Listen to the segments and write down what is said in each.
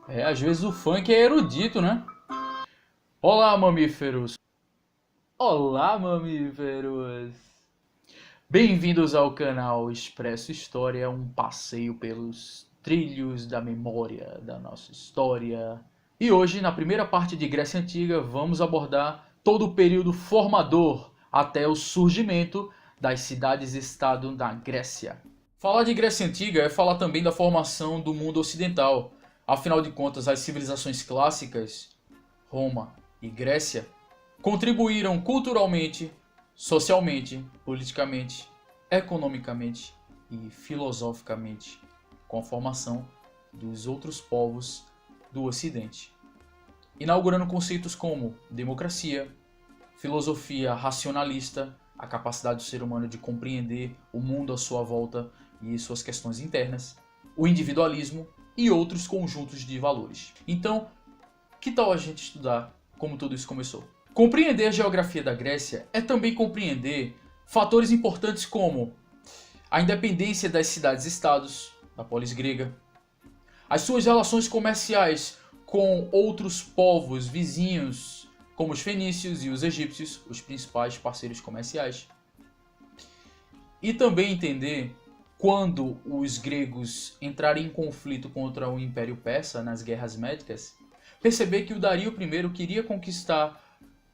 Às vezes o funk é erudito, né? Olá, mamíferos! Olá, mamíferos! Bem-vindos ao canal Expresso História, um passeio pelos trilhos da memória da nossa história. E hoje, na primeira parte de Grécia Antiga, vamos abordar todo o período formador até o surgimento das cidades-estado na Grécia. Falar de Grécia Antiga é falar também da formação do mundo ocidental. Afinal de contas, as civilizações clássicas, Roma e Grécia, contribuíram culturalmente, socialmente, politicamente, economicamente e filosoficamente com a formação dos outros povos do Ocidente, inaugurando conceitos como democracia, filosofia racionalista, a capacidade do ser humano de compreender o mundo à sua volta e suas questões internas, o individualismo e outros conjuntos de valores. Então, que tal a gente estudar como tudo isso começou? Compreender a geografia da Grécia é também compreender fatores importantes como a independência das cidades-estados, da polis grega, as suas relações comerciais com outros povos vizinhos, como os fenícios e os egípcios, os principais parceiros comerciais. E também entender quando os gregos entrarem em conflito contra o Império Persa nas Guerras Médicas, perceber que o Dario I queria conquistar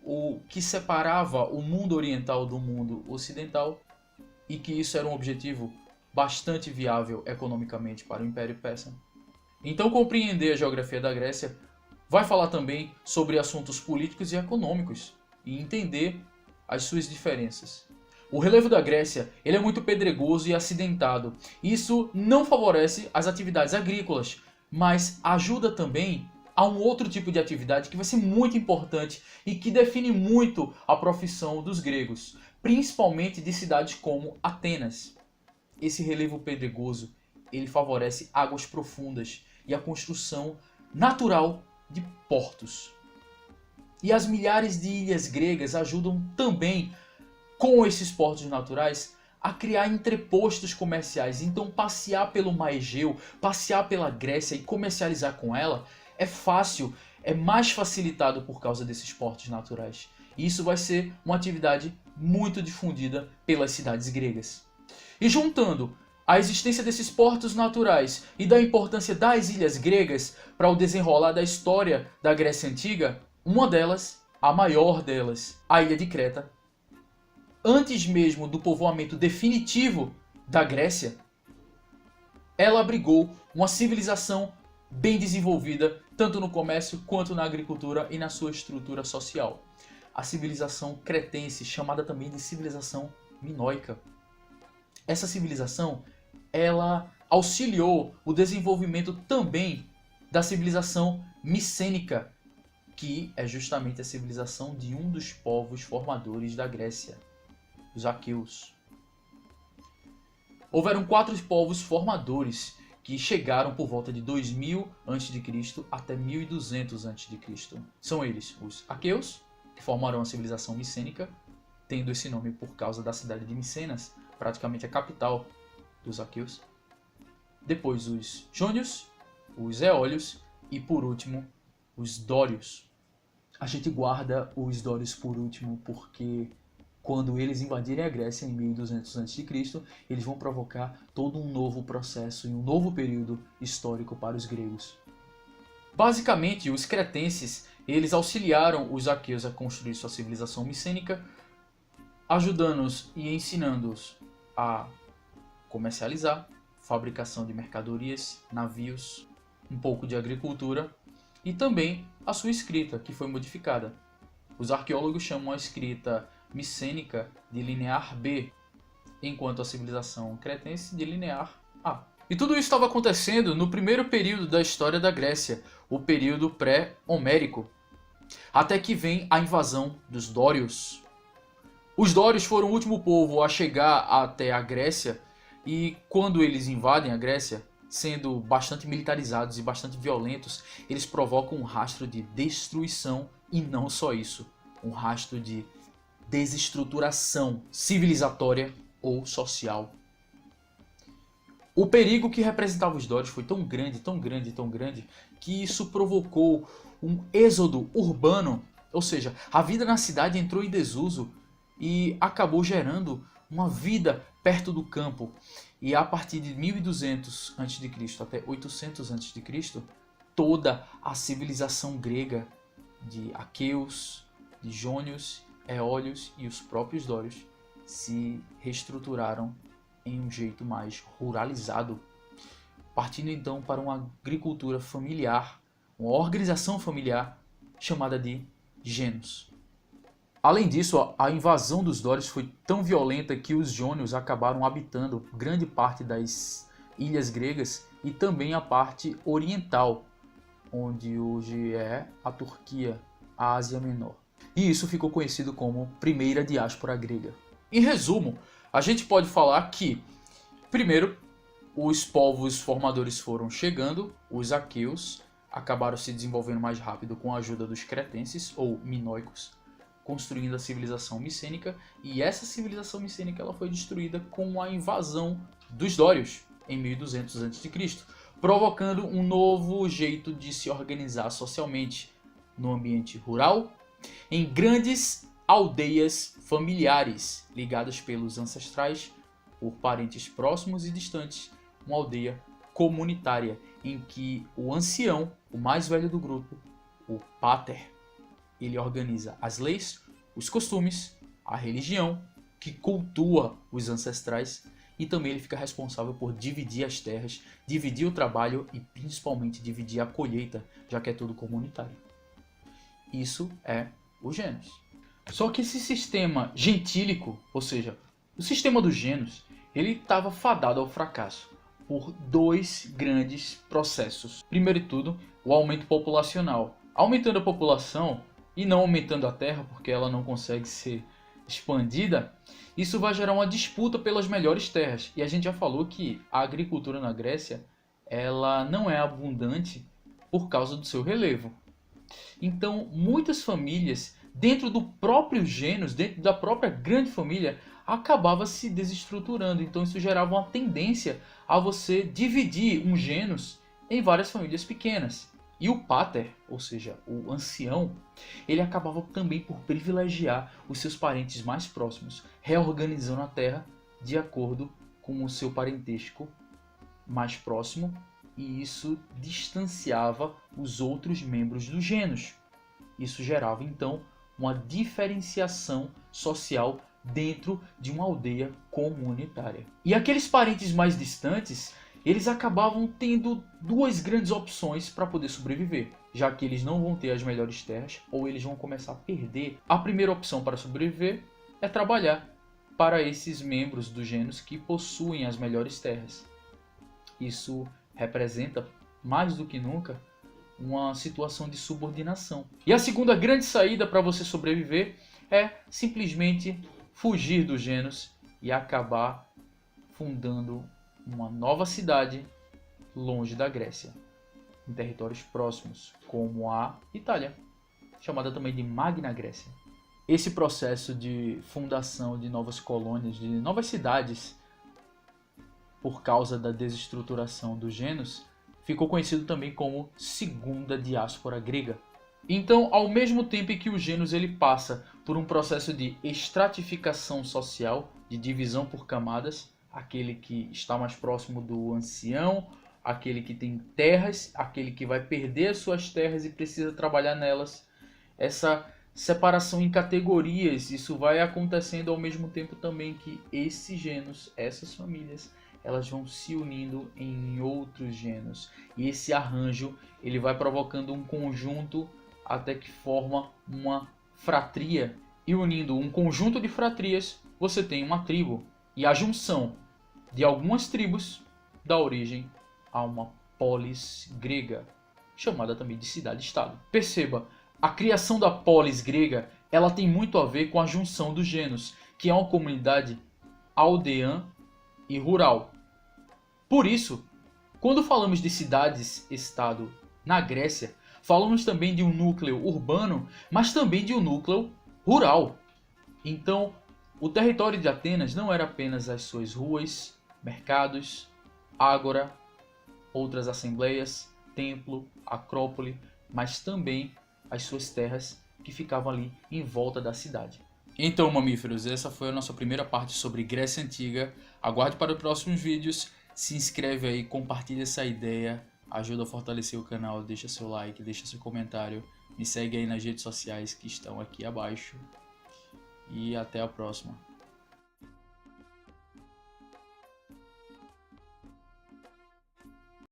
o que separava o mundo oriental do mundo ocidental e que isso era um objetivo bastante viável economicamente para o Império Persa. Então, compreender a geografia da Grécia vai falar também sobre assuntos políticos e econômicos e entender as suas diferenças. O relevo da Grécia ele é muito pedregoso e acidentado. Isso não favorece as atividades agrícolas, mas ajuda também a um outro tipo de atividade que vai ser muito importante e que define muito a profissão dos gregos, principalmente de cidades como Atenas. Esse relevo pedregoso ele favorece águas profundas e a construção natural de portos. E as milhares de ilhas gregas ajudam também, com esses portos naturais, a criar entrepostos comerciais. Então passear pelo Mar Egeu, passear pela Grécia e comercializar com ela é fácil, é mais facilitado por causa desses portos naturais. E isso vai ser uma atividade muito difundida pelas cidades gregas. E juntando a existência desses portos naturais e da importância das ilhas gregas para o desenrolar da história da Grécia Antiga, uma delas, a maior delas, a ilha de Creta, antes mesmo do povoamento definitivo da Grécia, ela abrigou uma civilização bem desenvolvida, tanto no comércio quanto na agricultura e na sua estrutura social. A civilização cretense, chamada também de civilização minoica. Essa civilização ela auxiliou o desenvolvimento também da civilização micênica, que é justamente a civilização de um dos povos formadores da Grécia, os aqueus. Houveram 4 povos formadores que chegaram por volta de 2000 a.C. até 1200 a.C. São eles os aqueus, que formaram a civilização micênica, tendo esse nome por causa da cidade de Micenas, praticamente a capital dos aqueus. Depois os jônios, os eólios e por último os dórios. A gente guarda os dórios por último porque quando eles invadirem a Grécia em 1200 a.C., eles vão provocar todo um novo processo e um novo período histórico para os gregos. Basicamente, os cretenses eles auxiliaram os aqueus a construir sua civilização micênica, ajudando-os e ensinando-os a comercializar, fabricação de mercadorias, navios, um pouco de agricultura e também a sua escrita, que foi modificada. Os arqueólogos chamam a escrita micênica de linear B, enquanto a civilização cretense de linear A. E tudo isso estava acontecendo no primeiro período da história da Grécia, o período pré-homérico, até que vem a invasão dos dórios. Os dórios foram o último povo a chegar até a Grécia e quando eles invadem a Grécia, sendo bastante militarizados e bastante violentos, eles provocam um rastro de destruição e não só isso, um rastro de desestruturação civilizatória ou social. O perigo que representava os dórios foi tão grande, tão grande, tão grande, que isso provocou um êxodo urbano, ou seja, a vida na cidade entrou em desuso e acabou gerando uma vida perto do campo. E a partir de 1200 a.C. até 800 a.C., toda a civilização grega de aqueus, de jônios, eólios e os próprios dórios se reestruturaram em um jeito mais ruralizado, partindo então para uma agricultura familiar, uma organização familiar chamada de gênios. Além disso, a invasão dos dórios foi tão violenta que os jônios acabaram habitando grande parte das ilhas gregas e também a parte oriental, onde hoje é a Turquia, a Ásia Menor. E isso ficou conhecido como Primeira Diáspora Grega. Em resumo, a gente pode falar que, primeiro, os povos formadores foram chegando, os aqueus acabaram se desenvolvendo mais rápido com a ajuda dos cretenses, ou minoicos, construindo a civilização micênica, e essa civilização micênica ela foi destruída com a invasão dos dórios em 1200 a.C., provocando um novo jeito de se organizar socialmente no ambiente rural, em grandes aldeias familiares ligadas pelos ancestrais, por parentes próximos e distantes, uma aldeia comunitária em que o ancião, o mais velho do grupo, o pater, ele organiza as leis, os costumes, a religião, que cultua os ancestrais, e também ele fica responsável por dividir as terras, dividir o trabalho e principalmente dividir a colheita, já que é tudo comunitário. Isso é o gênus. Só que esse sistema gentílico, ou seja, o sistema dos gênios, ele estava fadado ao fracasso por dois grandes processos. Primeiro de tudo, o aumento populacional. Aumentando a população e não aumentando a terra, porque ela não consegue ser expandida, isso vai gerar uma disputa pelas melhores terras. E a gente já falou que a agricultura na Grécia ela não é abundante por causa do seu relevo. Então, muitas famílias, dentro do próprio gênus, dentro da própria grande família, acabava se desestruturando. Então, isso gerava uma tendência a você dividir um gênus em várias famílias pequenas. E o pater, ou seja, o ancião, ele acabava também por privilegiar os seus parentes mais próximos, reorganizando a terra de acordo com o seu parentesco mais próximo, e isso distanciava os outros membros do gênus. Isso gerava então uma diferenciação social dentro de uma aldeia comunitária. E aqueles parentes mais distantes, eles acabavam tendo duas grandes opções para poder sobreviver, já que eles não vão ter as melhores terras ou eles vão começar a perder. A primeira opção para sobreviver é trabalhar para esses membros do gênus que possuem as melhores terras. Isso representa, mais do que nunca, uma situação de subordinação. E a segunda grande saída para você sobreviver é simplesmente fugir do gênus e acabar fundando uma nova cidade longe da Grécia, em territórios próximos, como a Itália, chamada também de Magna Grécia. Esse processo de fundação de novas colônias, de novas cidades, por causa da desestruturação do gênus, ficou conhecido também como Segunda Diáspora Grega. Então, ao mesmo tempo que o gênus ele passa por um processo de estratificação social, de divisão por camadas, aquele que está mais próximo do ancião, aquele que tem terras, aquele que vai perder as suas terras e precisa trabalhar nelas. Essa separação em categorias, isso vai acontecendo ao mesmo tempo também que esses gênus, essas famílias, elas vão se unindo em outros gênus. E esse arranjo ele vai provocando um conjunto até que forma uma fratria. E unindo um conjunto de fratrias, você tem uma tribo. E a junção de algumas tribos dá origem a uma polis grega, chamada também de cidade-estado. Perceba, a criação da polis grega ela tem muito a ver com a junção dos gênus, que é uma comunidade aldeã e rural. Por isso, quando falamos de cidades-estado na Grécia, falamos também de um núcleo urbano, mas também de um núcleo rural. Então, o território de Atenas não era apenas as suas ruas, mercados, ágora, outras assembleias, templo, acrópole, mas também as suas terras que ficavam ali em volta da cidade. Então, mamíferos, essa foi a nossa primeira parte sobre Grécia Antiga. Aguarde para os próximos vídeos, se inscreve aí, compartilha essa ideia, ajuda a fortalecer o canal, deixa seu like, deixa seu comentário, me segue aí nas redes sociais que estão aqui abaixo e até a próxima.